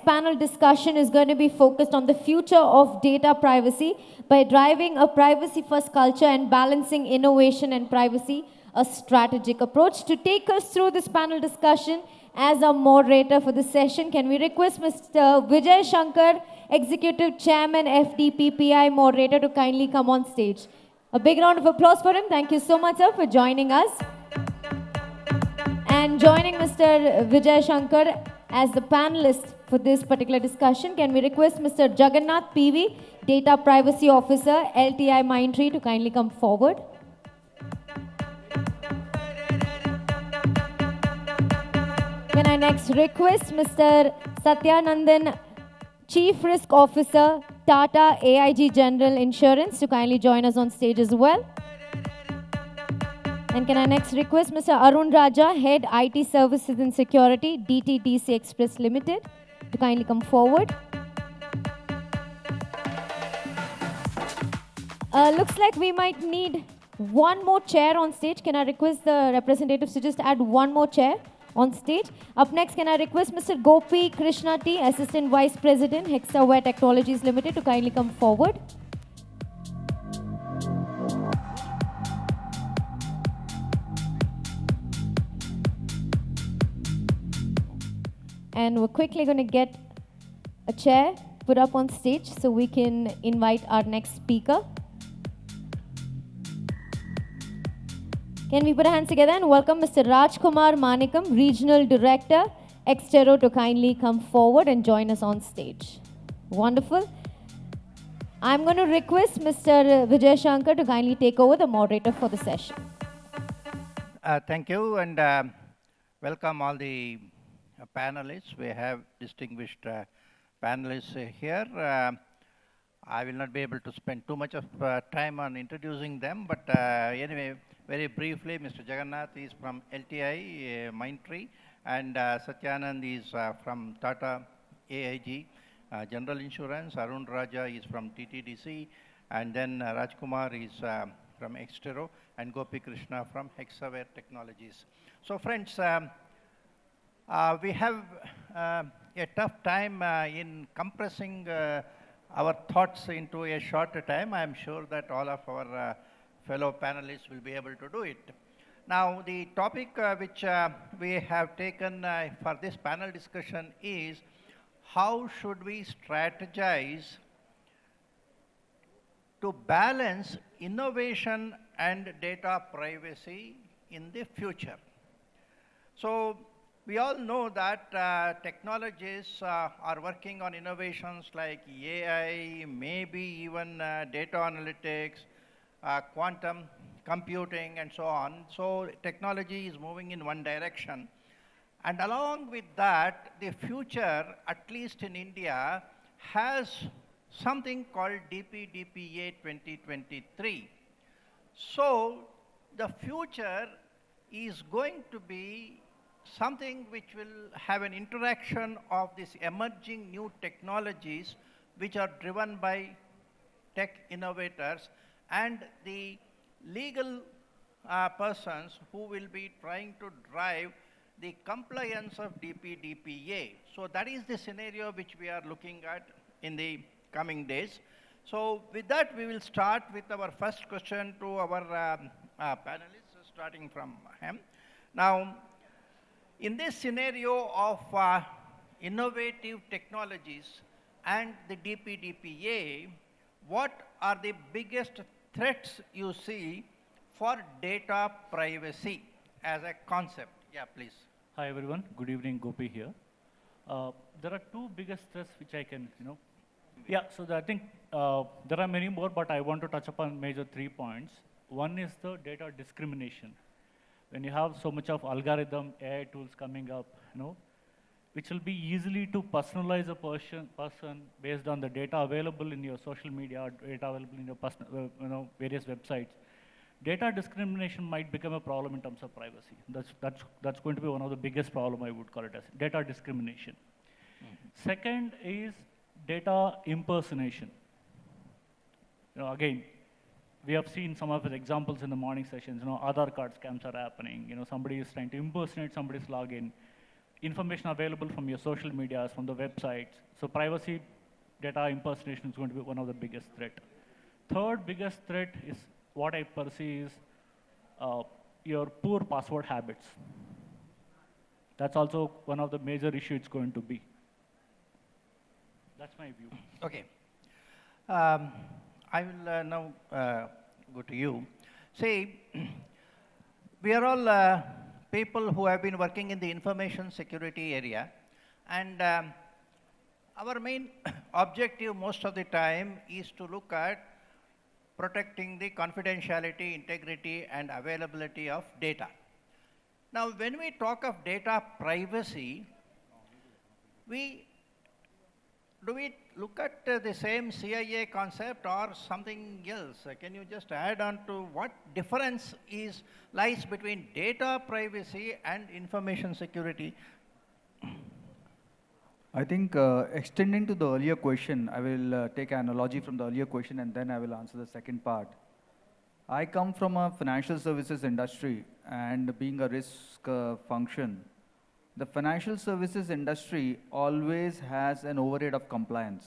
next panel discussion is going to be focused on the future of data privacy by driving a privacy-first culture and balancing innovation and privacy, a strategic approach. To take us through this panel discussion as a moderator for this session, can we request Mr. Vijayashankar, Executive Chairman, FDPPI moderator, to kindly come on stage. A big round of applause for him. Thank you so much, sir, for joining us. And joining Mr. Vijayashankar as the panelist for this particular discussion, can we request Mr. Jagannath PV, Data Privacy Officer, LTI Mindtree, to kindly come forward. Can I next request Mr. Satyanandan, Chief Risk Officer, Tata AIG General Insurance, to kindly join us on stage as well. And can I next request Mr. Arunraja, Head IT Services and Security, DTDC Express Limited, to kindly come forward. Looks like we might need one more chair on stage. Can I request the representatives to just add one more chair on stage? Up next, can I request Mr. Gopikrishna T, Assistant Vice President, Hexaware Technologies Limited, to kindly come forward. And we're quickly going to get a chair put up on stage so we can invite our next speaker. Can we put our hands together and welcome Mr. Rajkumar Manickam, Regional Director, Exterro, to kindly come forward and join us on stage. Wonderful. I'm going to request Mr. Vijayashankar to kindly take over the moderator for the session. Thank you, and welcome all the panelists. We have distinguished panelists here. I will not be able to spend too much of time on introducing them, but anyway, very briefly, Mr. Jagannath is from LTI Mindtree, and Satyanand is from Tata AIG General Insurance. Arunraja is from DTDC, and then Rajkumar is from Exterro, and Gopikrishna from Hexaware Technologies. So friends, we have a tough time in compressing our thoughts into a shorter time. I am sure that all of our fellow panelists will be able to do it. Now, the topic which we have taken for this panel discussion is how should we strategize to balance innovation and data privacy in the future. So, we all know that technologies are working on innovations like AI, maybe even data analytics, quantum computing, and so on. So technology is moving in one direction. And along with that, the future, at least in India, has something called DTDC 2023. So the future is going to be something which will have an interaction of these emerging new technologies which are driven by tech innovators and the legal persons who will be trying to drive the compliance of DTDC. So that is the scenario which we are looking at in the coming days. So with that, we will start with our first question to our panelists, starting from him. Now, in this scenario of innovative technologies and the DTDC, what are the biggest threats you see for data privacy as a concept? Yeah, please. Hi everyone, good evening, Gopi here. There are two biggest threats which I can, yeah, so I think there are many more, but I want to touch upon major 3 points. One is the data discrimination. When you have so much of algorithm, AI tools coming up, which will be easily to personalize a person based on the data available in your social media, data available in your personal, various websites. Data discrimination might become a problem in terms of privacy. That's going to be one of the biggest problem, I would call it as data discrimination. Mm-hmm. Second is data impersonation. Again, we have seen some of the examples in the morning sessions. Aadhaar card scams are happening. Somebody is trying to impersonate somebody's login. information available from your social medias, from the websites. So privacy data impersonation is going to be one of the biggest threat. Third biggest threat is what I perceive is your poor password habits. That's also one of the major issues it's going to be. That's my view. Okay. I will now go to you. See, we are all people who have been working in the information security area, and our main objective most of the time is to look at protecting the confidentiality, integrity, and availability of data. Now, when we talk of data privacy, do we look at the same CIA concept or something else? Can you just add on to what difference lies between data privacy and information security? I think extending to the earlier question, I will take an analogy from the earlier question and then I will answer the second part. I come from a financial services industry, and being a risk function, the financial services industry always has an overhead of compliance.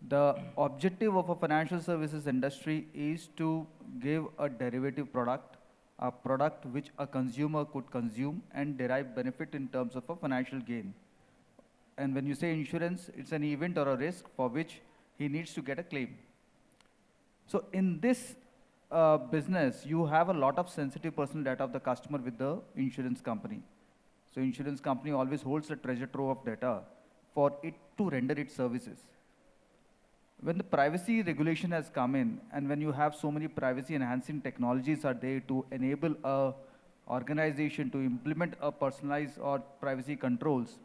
The objective of a financial services industry is to give a derivative product, a product which a consumer could consume and derive benefit in terms of a financial gain. And when you say insurance, it's an event or a risk for which he needs to get a claim. So in this business, you have a lot of sensitive personal data of the customer with the insurance company. So insurance company always holds a treasure trove of data for it to render its services. When the privacy regulation has come in, and when you have so many privacy enhancing technologies are there to enable a organization to implement a personalized or privacy controls,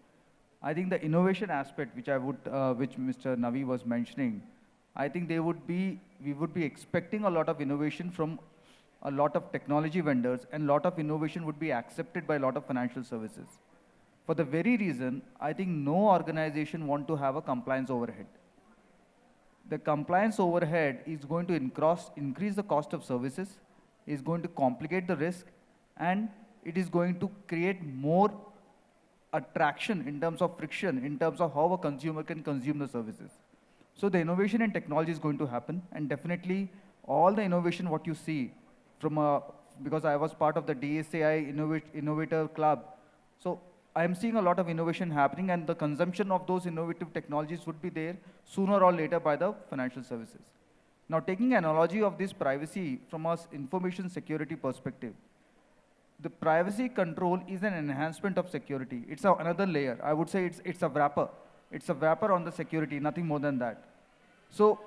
I think the innovation aspect, which Mr. Navi was mentioning, I think we would be expecting a lot of innovation from a lot of technology vendors, and a lot of innovation would be accepted by a lot of financial services. For the very reason, I think no organization want to have a compliance overhead. The compliance overhead is going to increase the cost of services, is going to complicate the risk, and it is going to create more attraction in terms of friction, in terms of how a consumer can consume the services. So the innovation and technology is going to happen, and definitely all the innovation what you see from because I was part of the DSAI Innovator Club, so I am seeing a lot of innovation happening, and the consumption of those innovative technologies would be there sooner or later by the financial services. Now, taking an analogy of this privacy from an information security perspective, the privacy control is an enhancement of security. It's another layer. I would say it's a wrapper. It's a wrapper on the security, nothing more than that. So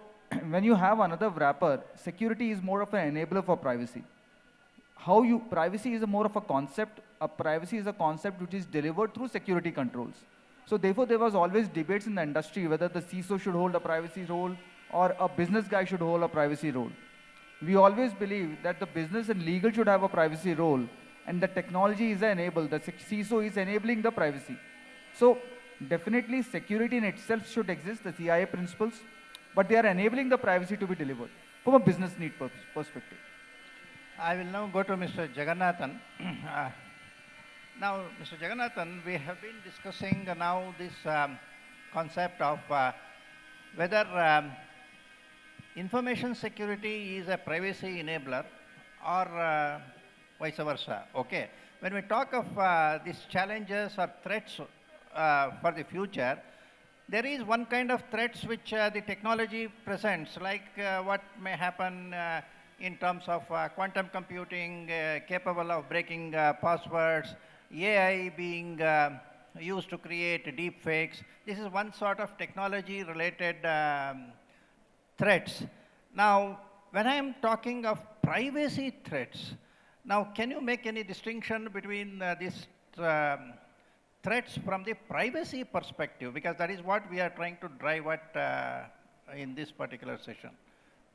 when you have another wrapper, security is more of an enabler for privacy. Privacy is more of a concept. Privacy is a concept which is delivered through security controls. So therefore, there was always debates in the industry whether the CISO should hold a privacy role or a business guy should hold a privacy role. We always believe that the business and legal should have a privacy role, and the technology is enabled. The CISO is enabling the privacy. So definitely security in itself should exist, the CIA principles, but they are enabling the privacy to be delivered from a business need perspective. I will now go to Mr. Jagannathan. Now, Mr. Jagannathan, we have been discussing now this concept of whether information security is a privacy enabler or vice versa. Okay. When we talk of these challenges or threats for the future, there is one kind of threats which the technology presents, like what may happen in terms of quantum computing capable of breaking passwords, AI being used to create deep fakes. This is one sort of technology related threats. Now, when I am talking of privacy threats, now can you make any distinction between these threats from the privacy perspective? Because that is what we are trying to drive at in this particular session.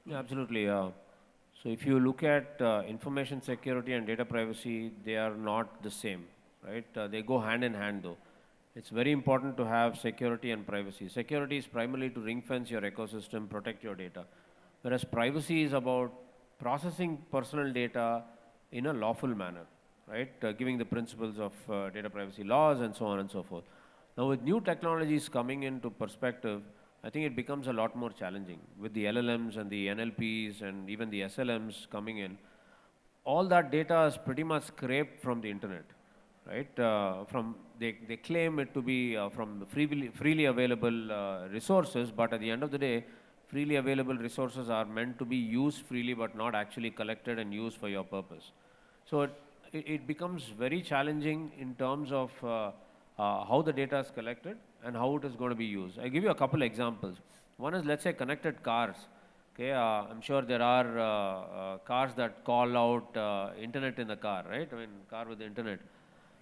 Yeah, absolutely. So if you look at information security and data privacy, they are not the same, right? They go hand in hand though. It's very important to have security and privacy. Security is primarily to ring fence your ecosystem, protect your data. Whereas privacy is about processing personal data in a lawful manner. right? Giving the principles of data privacy laws and so on and so forth. Now with new technologies coming into perspective, I think it becomes a lot more challenging with the LLMs and the NLPs and even the SLMs coming in. All that data is pretty much scraped from the internet, right? They claim it to be from the freely available resources, but at the end of the day, freely available resources are meant to be used freely but not actually collected and used for your purpose. So it becomes very challenging in terms of how the data is collected and how it is going to be used. I'll give you a couple examples. One is, let's say, connected cars. Okay, I'm sure there are cars that call out internet in the car, right? I mean, car with internet.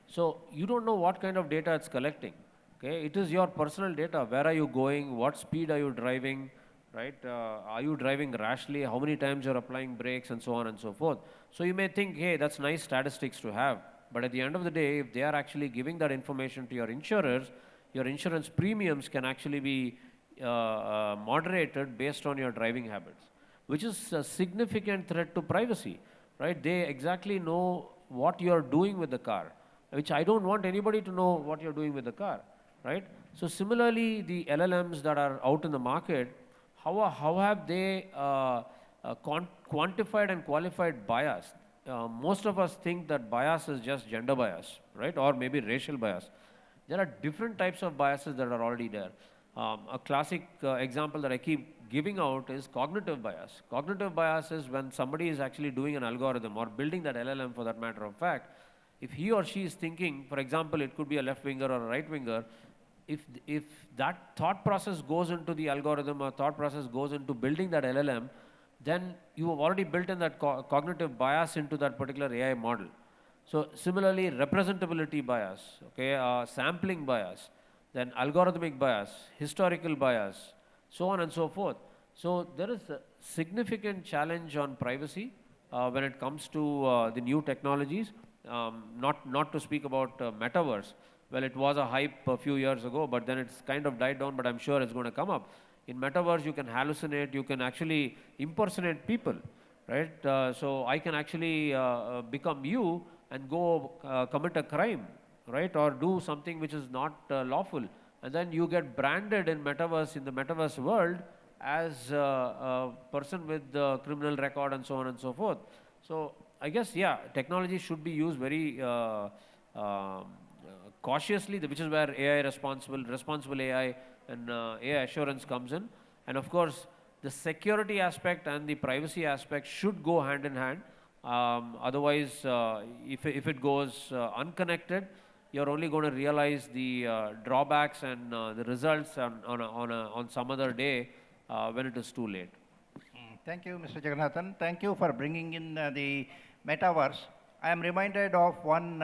So you don't know what kind of data it's collecting. Okay, it is your personal data. Where are you going? What speed are you driving? Right? Are you driving rashly? How many times you're applying brakes and so on and so forth. So you may think, hey, that's nice statistics to have. But at the end of the day, if they are actually giving that information to your insurers, your insurance premiums can actually be moderated based on your driving habits, which is a significant threat to privacy, right? They exactly know what you're doing with the car, which I don't want anybody to know what you're doing with the car, right? So similarly, the LLMs that are out in the market, how have they quantified and qualified bias? Most of us think that bias is just gender bias, right? Or maybe racial bias. There are different types of biases that are already there. A classic example that I keep giving out is cognitive bias. Cognitive bias is when somebody is actually doing an algorithm or building that LLM for that matter of fact. If he or she is thinking, for example, it could be a left winger or a right winger, if that thought process goes into the algorithm or thought process goes into building that LLM, then you have already built in that cognitive bias into that particular AI model. So similarly, representability bias, okay, sampling bias, then algorithmic bias, historical bias, so on and so forth. So there is a significant challenge on privacy when it comes to the new technologies, not to speak about metaverse. Well, it was a hype a few years ago, but then it's kind of died down, but I'm sure it's going to come up. In metaverse, you can hallucinate, you can actually impersonate people, right? So I can actually become you and go commit a crime, right? Or do something which is not lawful. And then you get branded in the metaverse world as a person with a criminal record and so on and so forth. So I guess, yeah, technology should be used very cautiously, which is where responsible AI and AI assurance comes in. And of course, the security aspect and the privacy aspect should go hand in hand. Otherwise, if it goes unconnected, you're only going to realize the drawbacks and the results on some other day when it is too late. Thank you, Mr. Jagannathan. Thank you for bringing in the metaverse. I am reminded of one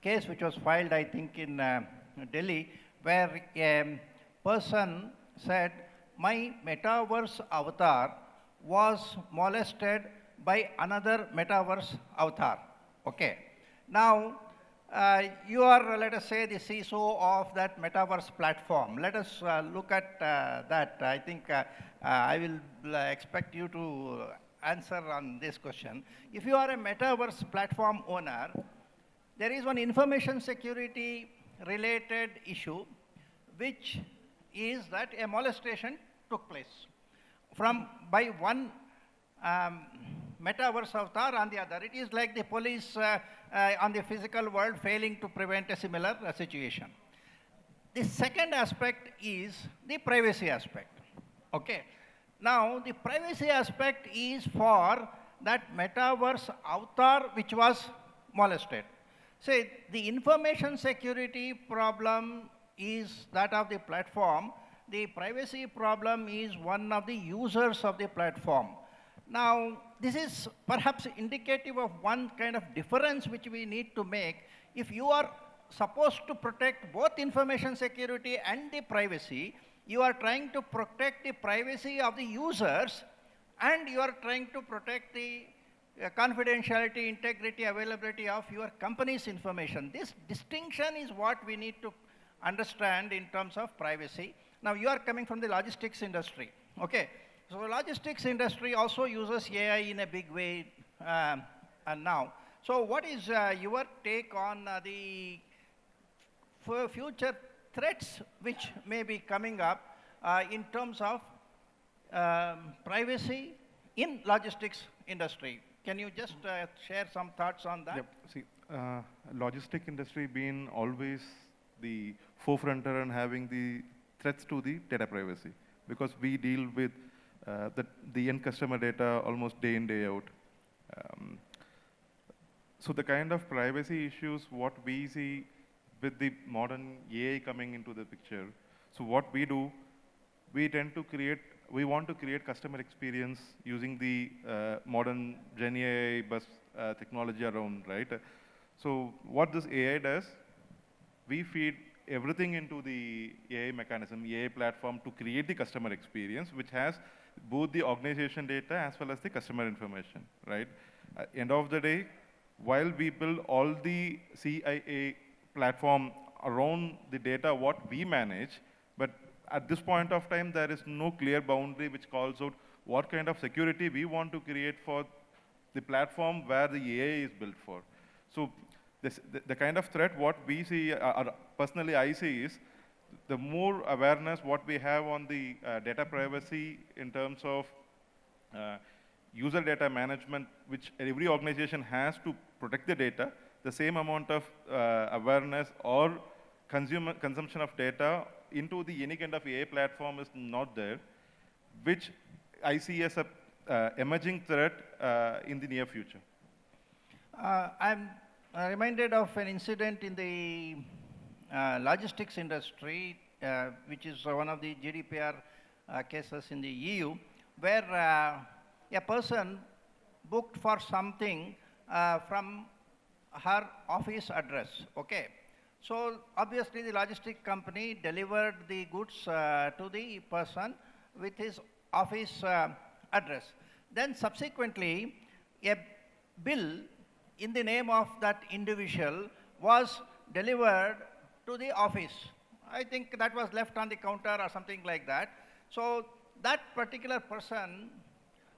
case which was filed, I think, in Delhi, where a person said, my metaverse avatar was molested by another metaverse avatar. Okay. Now, you are, let us say, the CISO of that metaverse platform. Let us look at that. I think I will expect you to answer on this question. If you are a metaverse platform owner, there is one information security related issue, which is that a molestation took place by one metaverse avatar on the other. It is like the police on the physical world failing to prevent a similar situation. The second aspect is the privacy aspect. Okay. Now, the privacy aspect is for that metaverse avatar which was molested. Say, the information security problem is that of the platform. The privacy problem is one of the users of the platform. Now, this is perhaps indicative of one kind of difference which we need to make. If you are supposed to protect both information security and the privacy, you are trying to protect the privacy of the users, and you are trying to protect the confidentiality, integrity, availability of your company's information. This distinction is what we need to understand in terms of privacy. Now, you are coming from the logistics industry. Okay. So, logistics industry also uses AI in a big way and now. So what is your take on the future threats which may be coming up in terms of privacy in logistics industry? Can you just share some thoughts on that? Yep. See, logistic industry being always the forefronter and having the threats to the data privacy, because we deal with the end customer data almost day in, day out. So the kind of privacy issues what we see with the modern AI coming into the picture. So what we do, we want to create customer experience using the modern Gen AI bus technology around, right? So what this AI does, we feed everything into the AI mechanism, AI platform to create the customer experience, which has both the organization data as well as the customer information, right? End of the day, while we build all the CIA platform around the data what we manage, but at this point of time, there is no clear boundary which calls out what kind of security we want to create for the platform where the AI is built for. So the kind of threat what we see, or personally I see, is the more awareness what we have on the data privacy in terms of user data management, which every organization has to protect the data, the same amount of awareness or consumption of data into the any kind of AI platform is not there, which I see as a emerging threat in the near future. I'm reminded of an incident in the logistics industry, which is one of the GDPR cases in the EU, where a person booked for something from her office address, okay? So obviously the logistic company delivered the goods to the person with his office address. Then subsequently, a bill in the name of that individual was delivered to the office. I think that was left on the counter or something like that. So that particular person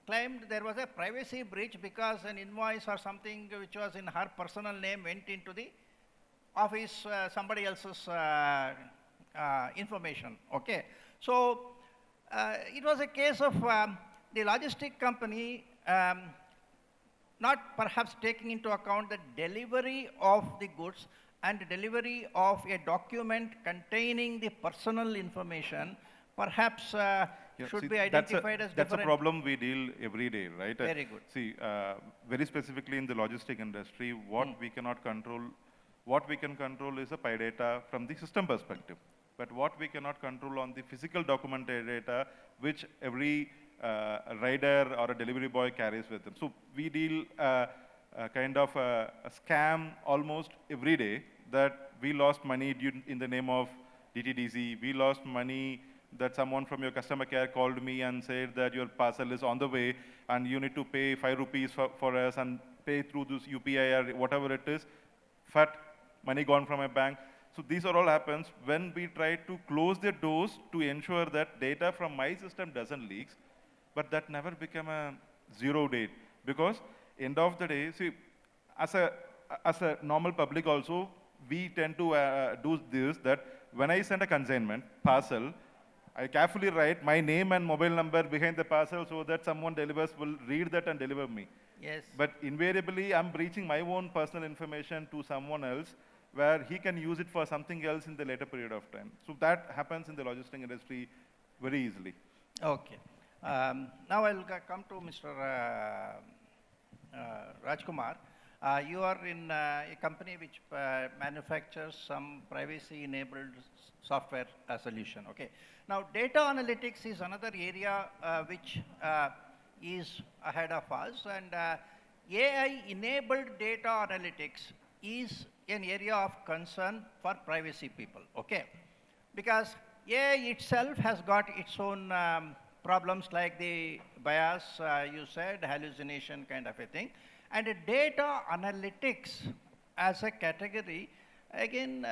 claimed there was a privacy breach because an invoice or something which was in her personal name went into the office, somebody else's information, okay? So it was a case of the logistic company not perhaps taking into account the delivery of the goods and delivery of a document containing the personal information, perhaps should be identified as different. That's a problem we deal every day, right? Very good. See, very specifically in the logistic industry, what we cannot control, what we can control is the PI data from the system perspective. But what we cannot control on the physical documented data, which every rider or a delivery boy carries with them. So we deal kind of a scam almost every day, that we lost money in the name of DTDC. We lost money that someone from your customer care called me and said that your parcel is on the way and you need to pay 5 rupees for us and pay through this UPI or whatever it is. Fat, money gone from a bank. So these are all happens when we try to close the doors to ensure that data from my system doesn't leak, but that never became a zero date, because end of the day, see, as a normal public also, we tend to do this, that when I send a consignment parcel, I carefully write my name and mobile number behind the parcel so that someone delivers will read that and deliver me. Yes. But invariably, I'm breaching my own personal information to someone else, where he can use it for something else in the later period of time. So that happens in the logistics industry very easily. Okay. Now I'll come to Mr. Rajkumar. You are in a company which manufactures some privacy-enabled software solution. Okay. Now, data analytics is another area which is ahead of us, and AI-enabled data analytics is an area of concern for privacy people. Okay, because AI itself has got its own problems like the bias, you said, hallucination kind of a thing. And data analytics as a category, again,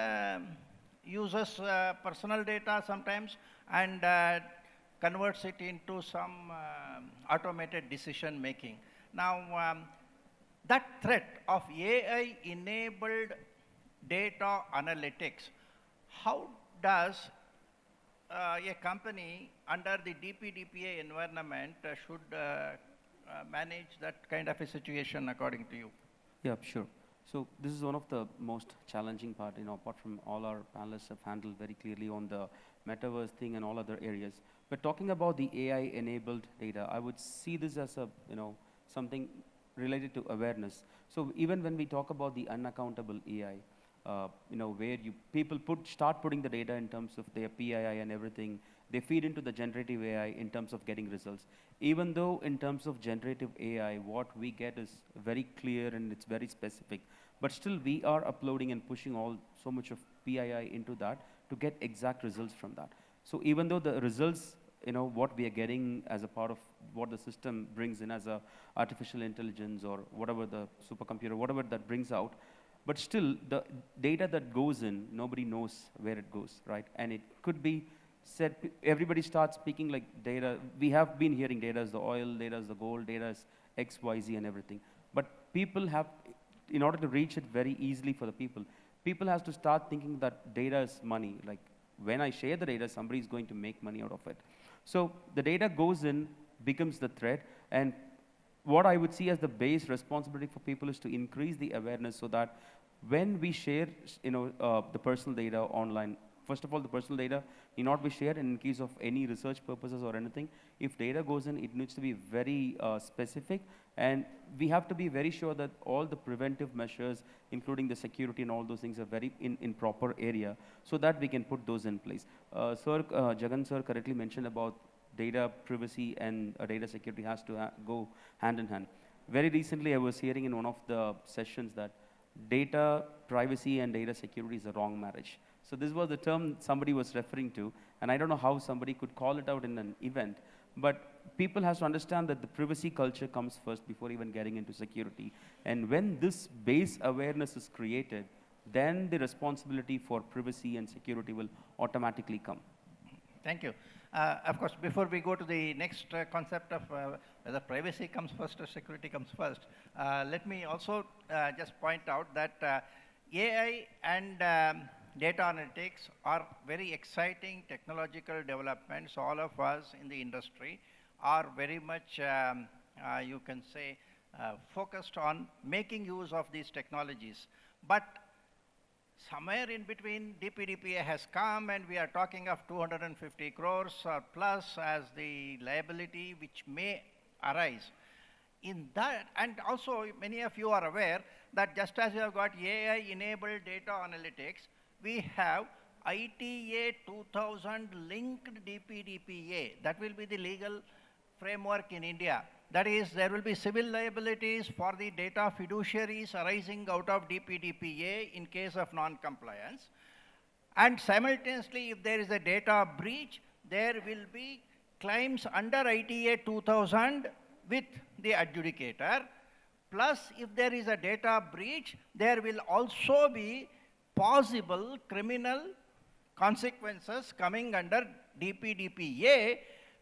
uses personal data sometimes and converts it into some automated decision making. Now, that threat of AI-enabled data analytics, how does a company under the DPDPA environment should manage that kind of a situation according to you? Yeah, sure. So this is one of the most challenging part, apart from all our panelists have handled very clearly on the metaverse thing and all other areas. But talking about the AI-enabled data, I would see this as a, something related to awareness. So even when we talk about the unaccountable AI, where people start putting the data in terms of their PII and everything, they feed into the generative AI in terms of getting results. Even though in terms of generative AI, what we get is very clear and it's very specific, but still we are uploading and pushing so much of PII into that to get exact results from that. So even though the results, what we are getting as a part of what the system brings in as a artificial intelligence or whatever the supercomputer, whatever that brings out, but still the data that goes in, nobody knows where it goes, right? And it could be said, everybody starts speaking like data. We have been hearing data is the oil, data is the gold, data is X, Y, Z and everything. But people have, in order to reach it very easily for the people have to start thinking that data is money. Like when I share the data, somebody is going to make money out of it. So the data goes in, becomes the threat, and what I would see as the base responsibility for people is to increase the awareness so that when we share, the personal data online, first of all, the personal data need not be shared in case of any research purposes or anything. If data goes in, it needs to be very specific, and we have to be very sure that all the preventive measures, including the security and all those things, are very in proper area, so that we can put those in place. Jagan sir correctly mentioned about data privacy and data security has to go hand in hand. Very recently, I was hearing in one of the sessions that data privacy and data security is a wrong marriage. So this was the term somebody was referring to, and I don't know how somebody could call it out in an event, but people have to understand that the privacy culture comes first before even getting into security. And when this base awareness is created, then the responsibility for privacy and security will automatically come. Thank you. Of course, before we go to the next concept of whether privacy comes first or security comes first, let me also just point out that AI and data analytics are very exciting technological developments. All of us in the industry are very much, you can say, focused on making use of these technologies. But somewhere in between, DPDPA has come and we are talking of 250 crores or plus as the liability which may arise. In that, and also many of you are aware that just as you have got AI-enabled data analytics, we have ITA 2000 linked DPDPA. That will be the legal framework in India. That is, there will be civil liabilities for the data fiduciaries arising out of DPDPA in case of non-compliance. And simultaneously, if there is a data breach, there will be claims under ITA 2000 with the adjudicator. Plus, if there is a data breach, there will also be possible criminal consequences coming under DPDPA,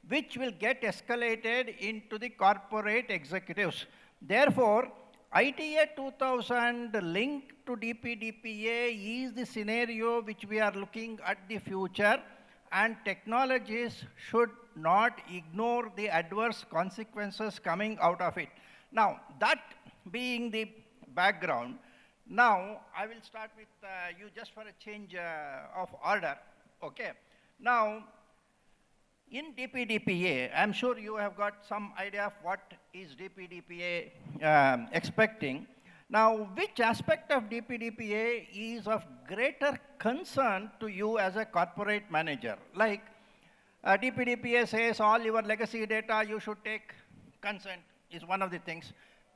which will get escalated into the corporate executives. Therefore, ITA 2000 linked to DPDPA is the scenario which we are looking at the future, and technologies should not ignore the adverse consequences coming out of it. Now, that being the background, now I will start with you just for a change of order, okay? Now, in DPDPA, I'm sure you have got some idea of what is DPDPA expecting. Now, which aspect of DPDPA is of greater concern to you as a corporate manager? Like, DPDPA says all your legacy data you should take consent is one of the things.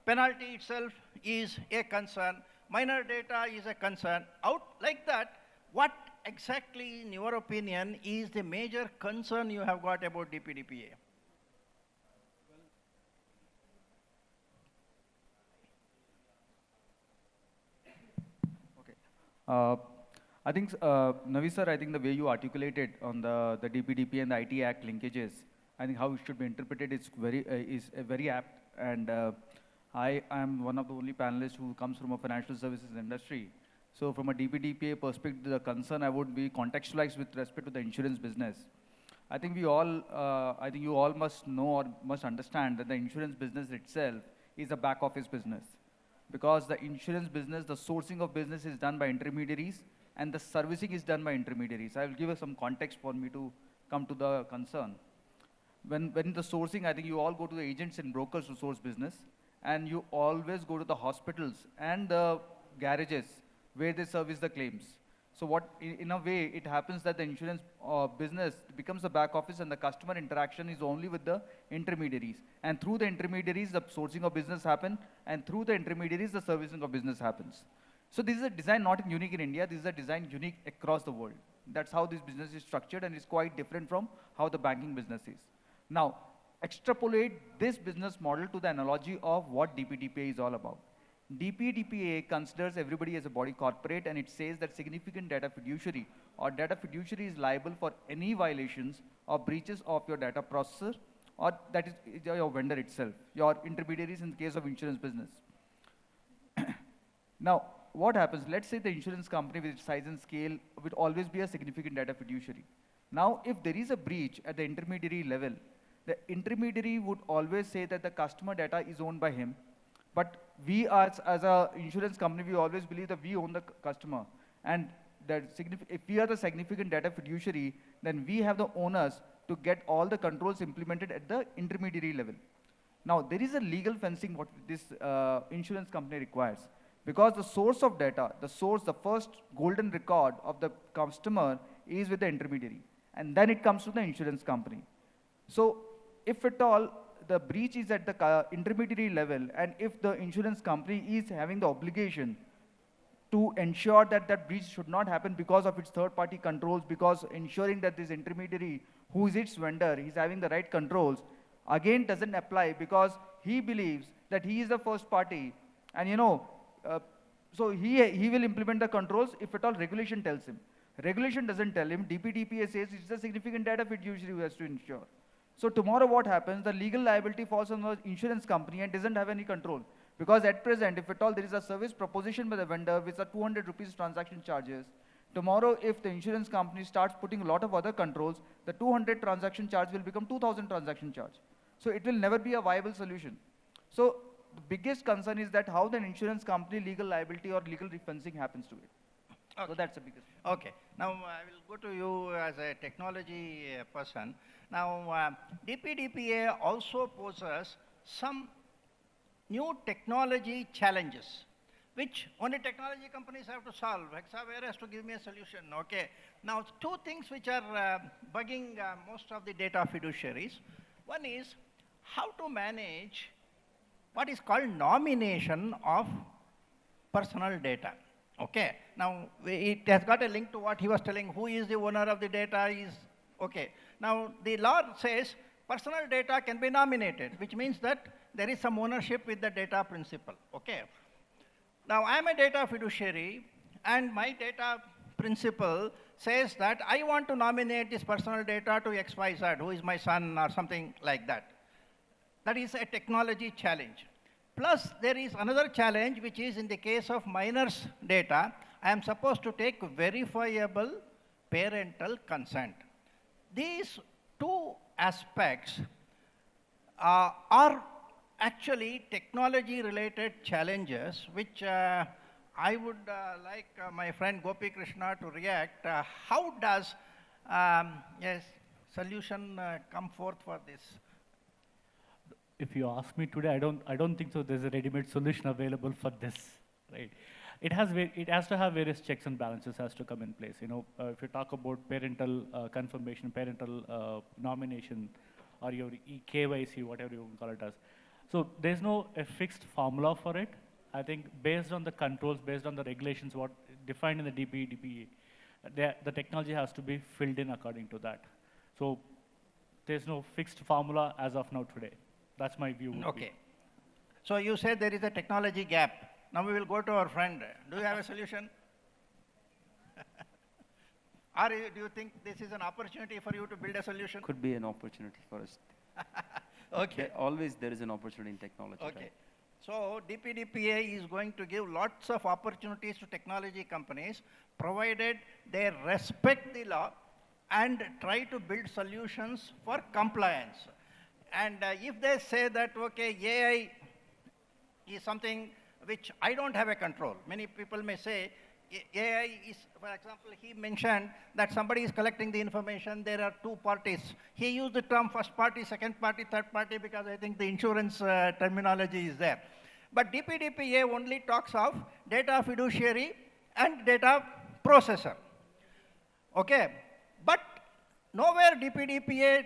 Penalty itself is a concern. Minor data is a concern. Out like that, what exactly, in your opinion, is the major concern you have got about DPDPA? Okay. I think, Navi sir, I think the way you articulated on the DPDP and the IT Act linkages, I think how it should be interpreted is very apt. And I am one of the only panelists who comes from a financial services industry. So from a DPDPA perspective, the concern I would be contextualized with respect to the insurance business. I think you all must know or must understand that the insurance business itself is a back office business. Because the insurance business, the sourcing of business is done by intermediaries and the servicing is done by intermediaries. I will give you some context for me to come to the concern. When the sourcing, I think you all go to the agents and brokers to source business, and you always go to the hospitals and the garages where they service the claims. So what, in a way, it happens that the insurance business becomes the back office and the customer interaction is only with the intermediaries. And through the intermediaries, the sourcing of business happens, and through the intermediaries, the servicing of business happens. So this is a design not unique in India, this is a design unique across the world. That's how this business is structured, and it's quite different from how the banking business is. Now, extrapolate this business model to the analogy of what DPDPA is all about. DPDPA considers everybody as a body corporate, and it says that significant data fiduciary or data fiduciary is liable for any violations or breaches of your data processor, or that is your vendor itself, your intermediaries in the case of insurance business. Now, what happens? Let's say the insurance company with its size and scale will always be a significant data fiduciary. Now, if there is a breach at the intermediary level, the intermediary would always say that the customer data is owned by him. But we as an insurance company, we always believe that we own the customer. And that if we are the significant data fiduciary, then we have the owners to get all the controls implemented at the intermediary level. Now, there is a legal fencing what this insurance company requires. Because the source of data, the first golden record of the customer is with the intermediary. And then it comes to the insurance company. So if at all the breach is at the intermediary level, and if the insurance company is having the obligation to ensure that that breach should not happen because of its third-party controls, because ensuring that this intermediary, who is its vendor, is having the right controls, again doesn't apply because he believes that he is the first party, and so he will implement the controls if at all regulation tells him. Regulation doesn't tell him. DPDPA says it's a significant data fiduciary who has to ensure. So tomorrow what happens? The legal liability falls on the insurance company and doesn't have any control. Because at present, if at all there is a service proposition by the vendor with a 200 rupees transaction charges, tomorrow if the insurance company starts putting a lot of other controls, the 200 transaction charge will become 2000 transaction charge. So it will never be a viable solution. So the biggest concern is that how the insurance company legal liability or legal refinancing happens to it. Okay. So that's the biggest. Okay. Now I will go to you as a technology person. Now DPDPA also poses some new technology challenges, which only technology companies have to solve. Hexaware has to give me a solution. Okay. Now two things which are bugging most of the data fiduciaries. One is how to manage what is called nomination of personal data. Okay. Now it has got a link to what he was telling. Who is the owner of the data is okay. Now the law says personal data can be nominated, which means that there is some ownership with the data principle. Okay. Now I am a data fiduciary, and my data principle says that I want to nominate this personal data to XYZ, who is my son or something like that. That is a technology challenge. Plus, there is another challenge, which is in the case of minors' data, I am supposed to take verifiable parental consent. These two aspects are actually technology-related challenges, which I would like my friend Gopikrishna to react. How does yes, solution come forth for this? If you ask me today, I don't think so there's a ready-made solution available for this, right? It has to have various checks and balances has to come in place. If you talk about parental confirmation, parental nomination, or your KYC, whatever you want to call it as. So there's no a fixed formula for it. I think based on the controls, based on the regulations, what defined in the DPDPA, the technology has to be filled in according to that. So there's no fixed formula as of now today. That's my view. Okay. So you said there is a technology gap. Now we will go to our friend. Do you have a solution? Or do you think this is an opportunity for you to build a solution? Could be an opportunity for us. Okay. Always there is an opportunity in technology. Okay. Right? So DPDPA is going to give lots of opportunities to technology companies, provided they respect the law and try to build solutions for compliance. And if they say that, okay, AI is something which I don't have a control. Many people may say, AI is, for example, he mentioned that somebody is collecting the information, there are two parties. He used the term first party, second party, third party, because I think the insurance terminology is there. But DPDPA only talks of data fiduciary and data processor. Okay, but nowhere DPDPA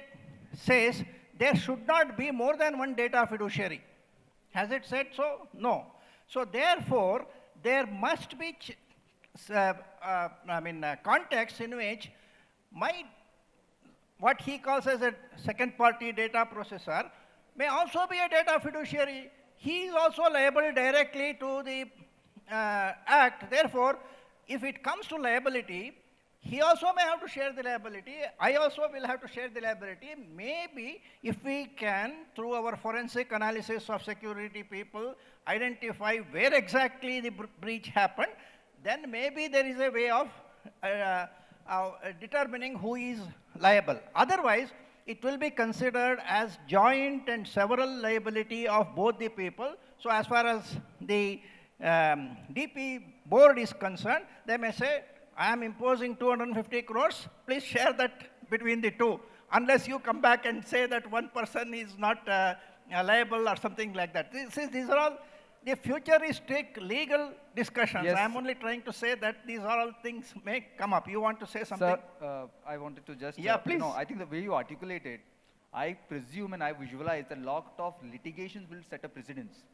says there should not be more than one data fiduciary. Has it said so? No. So therefore, there must be context in which what he calls as a second party data processor may also be a data fiduciary. He is also liable directly to the act. Therefore, if it comes to liability, he also may have to share the liability. I also will have to share the liability. Maybe if we can, through our forensic analysis of security people, identify where exactly the breach happened, then maybe there is a way of determining who is liable. Otherwise, it will be considered as joint and several liability of both the people. So as far as the DP board is concerned, they may say, I am imposing 250 crores, please share that between the two, unless you come back and say that one person is not liable or something like that. These are all the futuristic legal discussions. Yes. I am only trying to say that these are all things may come up. You want to say something? Sir, I wanted to just, Yeah, please. I think the way you articulate it, I presume and I visualize that a lot of litigations will set a precedence.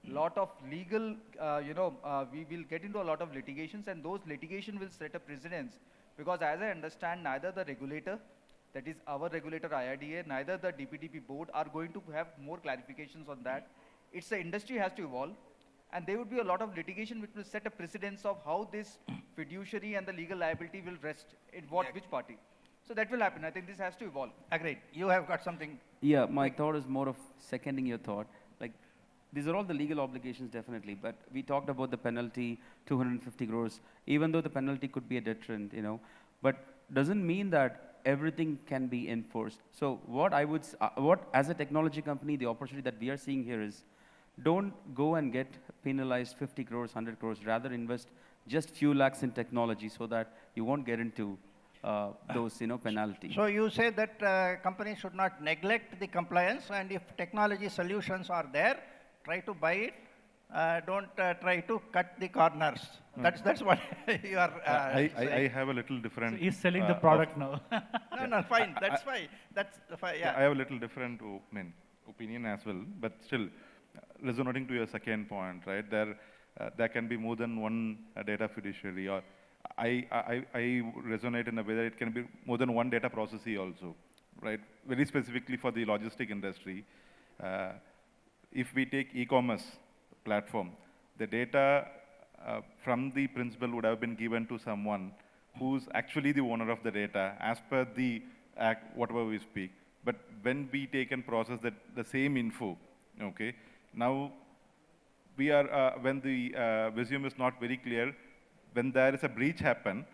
Lot of legal, we will get into a lot of litigations, and those litigation will set a precedence, because as I understand, neither the regulator, that is our regulator IRDA, neither the DPDP board are going to have more clarifications on that. It's the industry has to evolve, and there would be a lot of litigation which will set a precedence of how this fiduciary and the legal liability will rest in which party. So that will happen. I think this has to evolve. Agreed. You have got something. Yeah, my thought is more of seconding your thought. Like, these are all the legal obligations, definitely, but we talked about the penalty, 250 crores, even though the penalty could be a deterrent, but doesn't mean that everything can be enforced. So what I would, as a technology company, the opportunity that we are seeing here is, don't go and get penalized 50 crores, 100 crores, rather invest just few lakhs in technology so that you won't get into those, penalties. So you say that companies should not neglect the compliance, and if technology solutions are there, try to buy it. Don't try to cut the corners. That's what you are saying. I have a little different. So he's selling the product now. No, fine. That's fine. That's fine. Yeah. I have a little different opinion as well, but still resonating to your second point, right? There can be more than one data fiduciary, or I resonate in a way that it can be more than one data processee also, right? Very specifically for the logistic industry. If we take e-commerce platform, the data from the principal would have been given to someone who's actually the owner of the data as per the act, whatever we speak. But when we take and process the same info, okay, now we are, when the resume is not very clear, when there is a breach happen,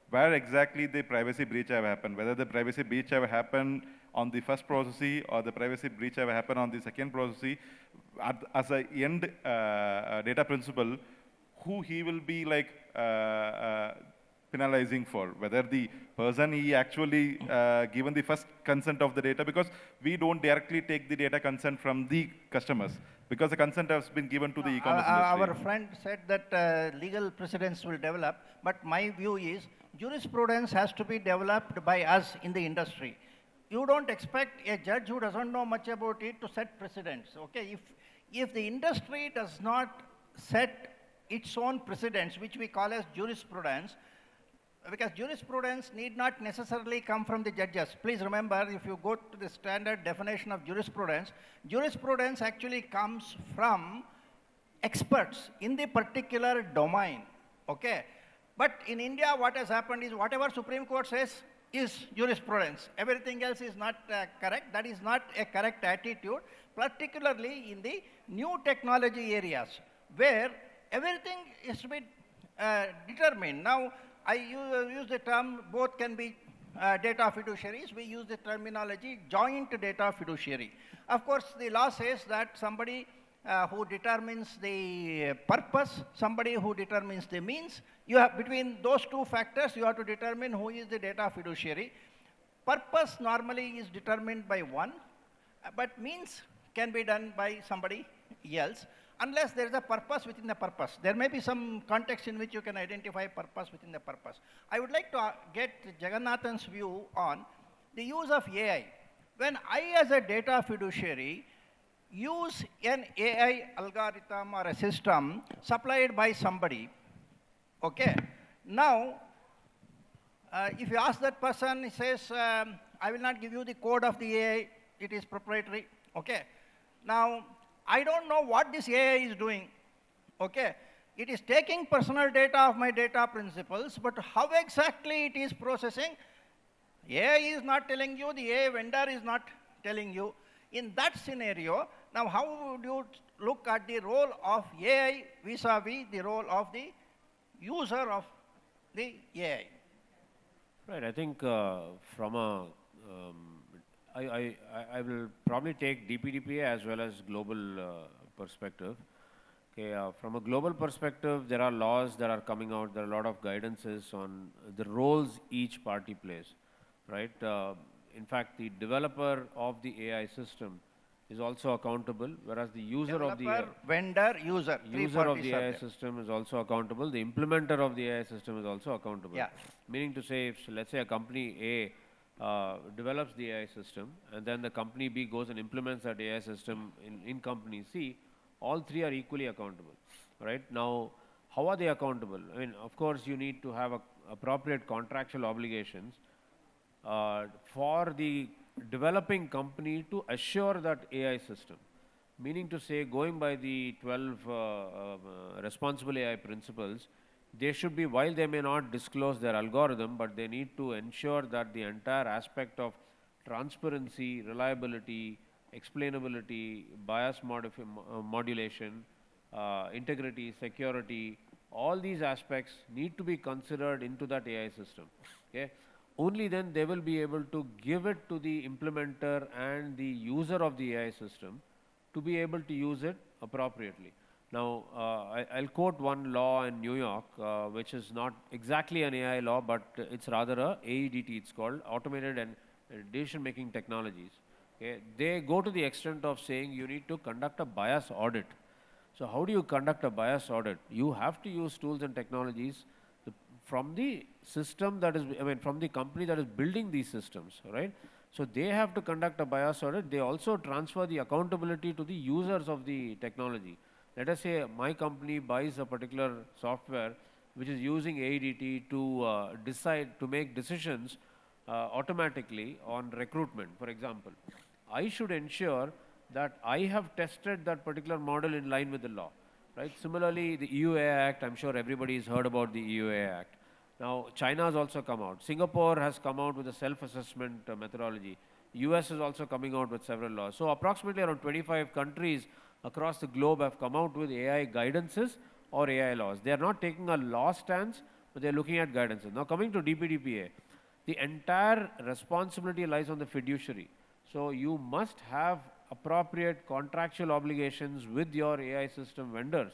where exactly the privacy breach have happened, whether the privacy breach have happened on the first processee or the privacy breach have happened on the second processee, as a end data principal, who he will be like penalizing for, whether the person he actually given the first consent of the data, because we don't directly take the data consent from the customers, because the consent has been given to the e-commerce industry. Our friend said that legal precedents will develop, but my view is jurisprudence has to be developed by us in the industry. You don't expect a judge who doesn't know much about it to set precedents, okay? If the industry does not set its own precedents, which we call as jurisprudence, because jurisprudence need not necessarily come from the judges. Please remember, if you go to the standard definition of jurisprudence, jurisprudence actually comes from experts in the particular domain, okay? But in India, what has happened is whatever Supreme Court says, is jurisprudence. Everything else is not correct. That is not a correct attitude, particularly in the new technology areas where everything is to be determined. Now, I use the term both can be data fiduciaries. We use the terminology joint data fiduciary. Of course, the law says that somebody who determines the purpose, somebody who determines the means. You have, between those two factors, you have to determine who is the data fiduciary. Purpose normally is determined by one, but means can be done by somebody else, unless there is a purpose within the purpose. There may be some context in which you can identify purpose within the purpose. I would like to get Jagannathan's view on the use of AI. When I, as a data fiduciary, use an AI algorithm or a system supplied by somebody, okay. Now, if you ask that person, he says, I will not give you the code of the AI, it is proprietary, okay. Now, I don't know what this AI is doing, okay. It is taking personal data of my data principles, but how exactly it is processing, AI is not telling you, the AI vendor is not telling you. In that scenario, now how would you look at the role of AI vis-a-vis the role of the user of the AI? Right, I think from a, I will probably take DPDPA as well as global perspective. Okay, from a global perspective, there are laws that are coming out, there are a lot of guidances on the roles each party plays, right? In fact, the developer of the AI system is also accountable, whereas the user Developer, of the AI, vendor, user of the AI system is also accountable. The implementer of the AI system is also accountable. Yeah. Meaning to say, if let's say a company A develops the AI system, and then the company B goes and implements that AI system in company C, all three are equally accountable, right? Now, how are they accountable? I mean, of course, you need to have appropriate contractual obligations for the developing company to assure that AI system. Meaning to say, going by the 12 responsible AI principles, they should be, while they may not disclose their algorithm, but they need to ensure that the entire aspect of transparency, reliability, explainability, bias modulation, integrity, security, all these aspects need to be considered into that AI system. Okay? Only then they will be able to give it to the implementer and the user of the AI system to be able to use it appropriately. Now, I'll quote one law in New York, which is not exactly an AI law, but it's rather a AEDT, it's called Automated and Decision-Making Technologies. Okay? They go to the extent of saying you need to conduct a bias audit. So how do you conduct a bias audit? You have to use tools and technologies from the system that is, I mean, from the company that is building these systems, right? So they have to conduct a bias audit. They also transfer the accountability to the users of the technology. Let us say my company buys a particular software which is using AEDT to decide, to make decisions automatically on recruitment, for example. I should ensure that I have tested that particular model in line with the law, right? Similarly, the EUA Act, I'm sure everybody has heard about the EUA Act. Now, China has also come out. Singapore has come out with a self-assessment methodology. US is also coming out with several laws. So approximately around 25 countries across the globe have come out with AI guidances or AI laws. They are not taking a law stance, but they're looking at guidances. Now, coming to DPDPA, the entire responsibility lies on the fiduciary. So you must have appropriate contractual obligations with your AI system vendors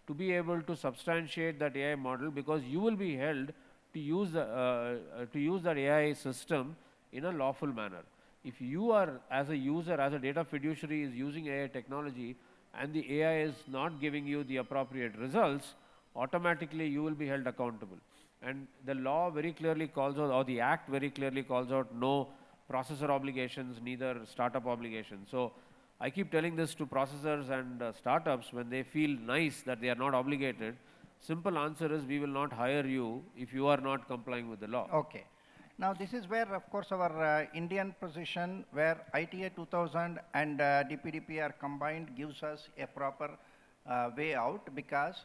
to be able to substantiate that AI model, because you will be held to use that AI system in a lawful manner. If you are, as a user, as a data fiduciary, is using AI technology and the AI is not giving you the appropriate results, automatically you will be held accountable. And the law very clearly calls out, or the act very clearly calls out, no processor obligations, neither startup obligations. So I keep telling this to processors and startups when they feel nice that they are not obligated. Simple answer is, we will not hire you if you are not complying with the law. Okay. Now, this is where, of course, our Indian position, where ITA 2000 and DPDP are combined, gives us a proper way out, because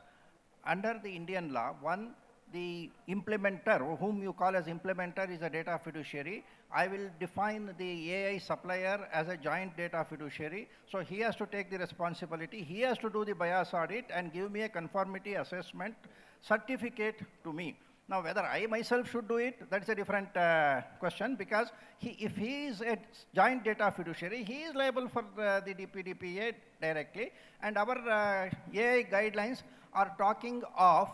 under the Indian law, one, the implementer, whom you call as implementer, is a data fiduciary. I will define the AI supplier as a joint data fiduciary. So he has to take the responsibility. He has to do the bias audit and give me a conformity assessment certificate to me. Now, whether I myself should do it, that's a different question, because if he is a joint data fiduciary, he is liable for the DPDPA directly, and our AI guidelines are talking of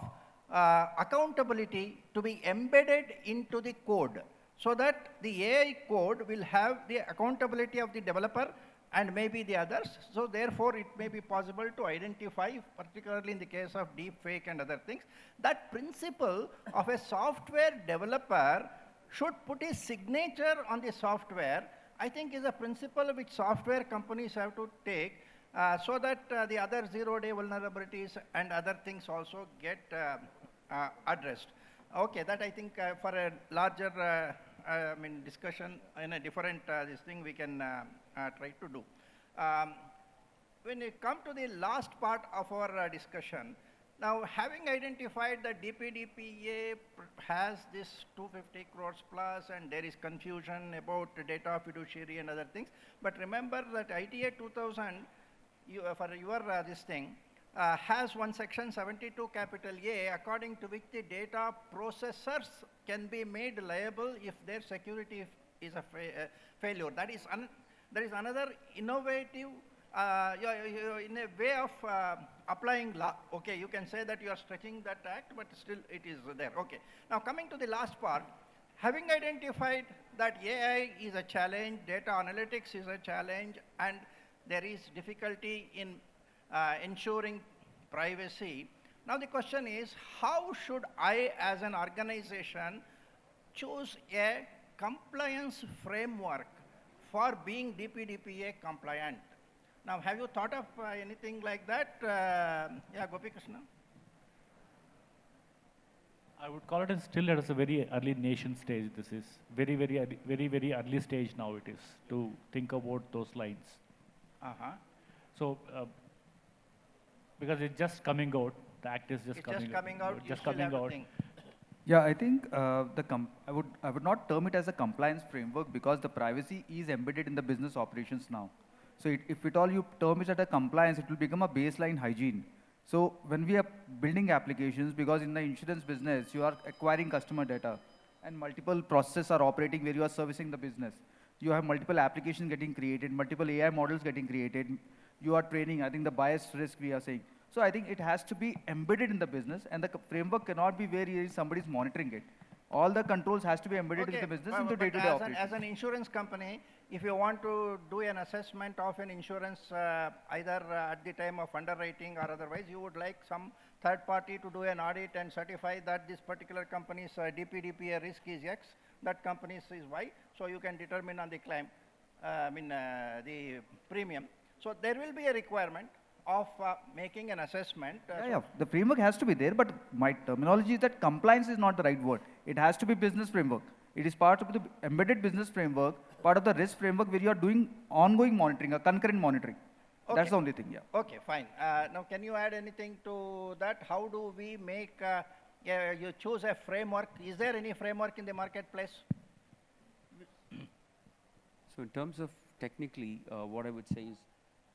accountability to be embedded into the code, so that the AI code will have the accountability of the developer and maybe the others. So therefore, it may be possible to identify, particularly in the case of deep fake and other things, that principle of a software developer should put his signature on the software, I think is a principle which software companies have to take, so that the other zero-day vulnerabilities and other things also get addressed. Okay, that I think for a larger discussion in a different this thing we can try to do. When we come to the last part of our discussion, now having identified that DPDPA has this 250 crores plus and there is confusion about data fiduciary and other things, but remember that ITA 2000, for your this thing, has one section 72 capital A, according to which the data processors can be made liable if their security is a failure. That is there is another innovative in a way of applying law. Okay, you can say that you are stretching that act, but still it is there. Okay. Now coming to the last part, having identified that AI is a challenge, data analytics is a challenge, and there is difficulty in ensuring privacy. Now the question is, how should I as an organization choose a compliance framework for being DPDPA compliant? Now, have you thought of anything like that? Yeah, Gopikrishna? I would call it as still at a very early nation stage. This is very early stage now it is to think about those lines. Uh-huh. So, because it's just coming out, the act is just coming out. Just coming out. Yeah, I think I would not term it as a compliance framework, because the privacy is embedded in the business operations now. So if at all you term it as a compliance, it will become a baseline hygiene. So when we are building applications, because in the insurance business, you are acquiring customer data and multiple processes are operating where you are servicing the business. You have multiple applications getting created, multiple AI models getting created. You are training, I think the bias risk we are saying. So I think it has to be embedded in the business, and the framework cannot be where somebody is monitoring it. All the controls has to be embedded in the business into day-to-day operations. As an insurance company, if you want to do an assessment of an insurance, either at the time of underwriting or otherwise, you would like some third party to do an audit and certify that this particular company's DPDPA risk is X, that company's is Y, so you can determine on the claim, the premium. So there will be a requirement of making an assessment. Yeah, the framework has to be there, but my terminology is that compliance is not the right word. It has to be business framework. It is part of the embedded business framework, part of the risk framework where you are doing ongoing monitoring, a concurrent monitoring. Okay. That's the only thing, yeah. Okay, fine. Now, can you add anything to that? How do we make, you choose a framework? Is there any framework in the marketplace? So in terms of technically, what I would say is,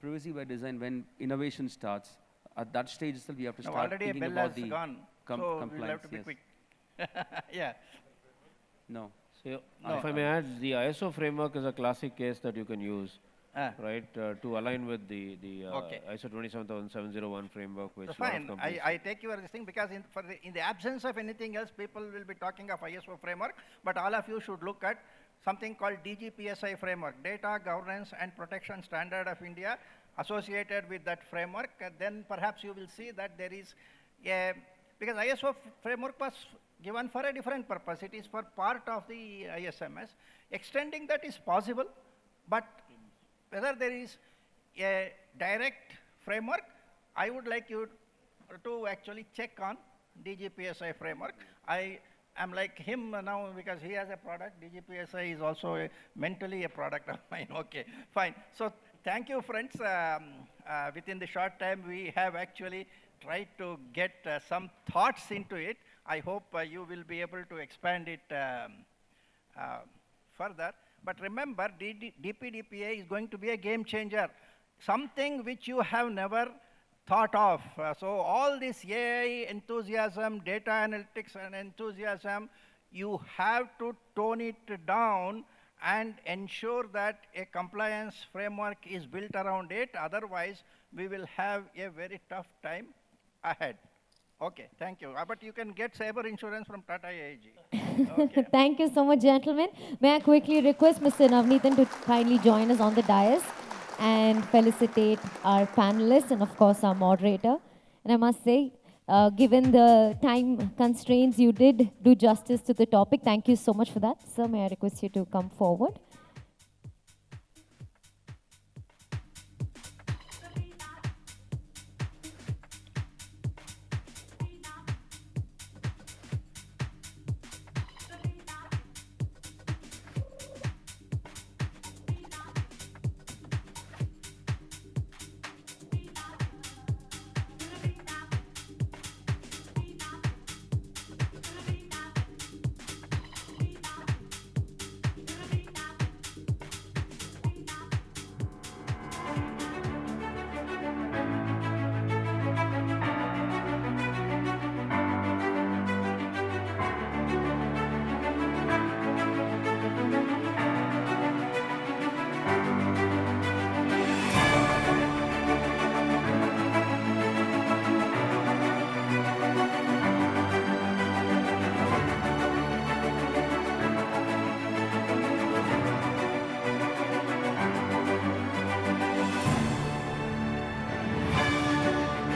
privacy by design, when innovation starts, at that stage itself, we have to start thinking about the compliance. We'll have to be quick. Yeah. No. So, if I may add, the ISO framework is a classic case that you can use, right, to align with the ISO 27701 framework, which so fine. I take your this thing, because in the absence of anything else, people will be talking of ISO framework, but all of you should look at something called DGPSI framework, Data Governance and Protection Standard of India, associated with that framework. Then perhaps you will see that there is a, because ISO framework was given for a different purpose. It is for part of the ISMS. Extending that is possible, but whether there is a direct framework, I would like you to actually check on DGPSI framework. I'm like him now because he has a product. DGPSI is also mentally a product of mine. Okay, fine. So thank you, friends. Within the short time, we have actually tried to get some thoughts into it. I hope you will be able to expand it uh, further. But remember, DPDPA is going to be a game changer, something which you have never thought of. So all this AI enthusiasm, data analytics and enthusiasm, you have to tone it down and ensure that a compliance framework is built around it. Otherwise, we will have a very tough time ahead. Okay, thank you. But you can get cyber insurance from Tata AIG. Okay. Thank you so much, gentlemen. May I quickly request Mr. Navneethan to kindly join us on the dais and felicitate our panelists and, of course, our moderator. And I must say, given the time constraints, you did do justice to the topic. Thank you so much for that. Sir, may I request you to come forward?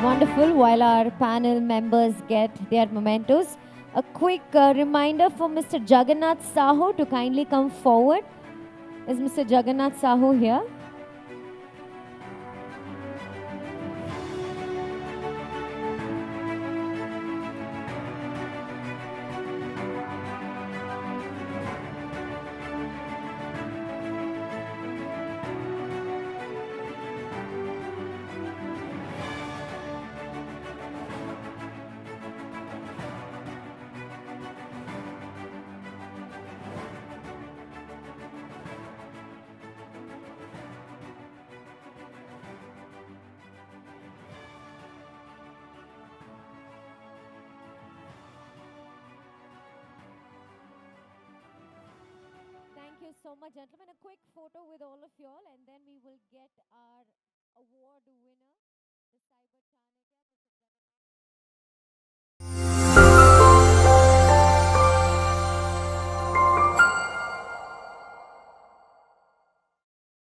Wonderful. While our panel members get their mementos, a quick reminder for Mr. Jagannath Sahu to kindly come forward. Is Mr. Jagannath Sahu here? Thank you so much, gentlemen. A quick photo with all of you all, and then we will get our award winner.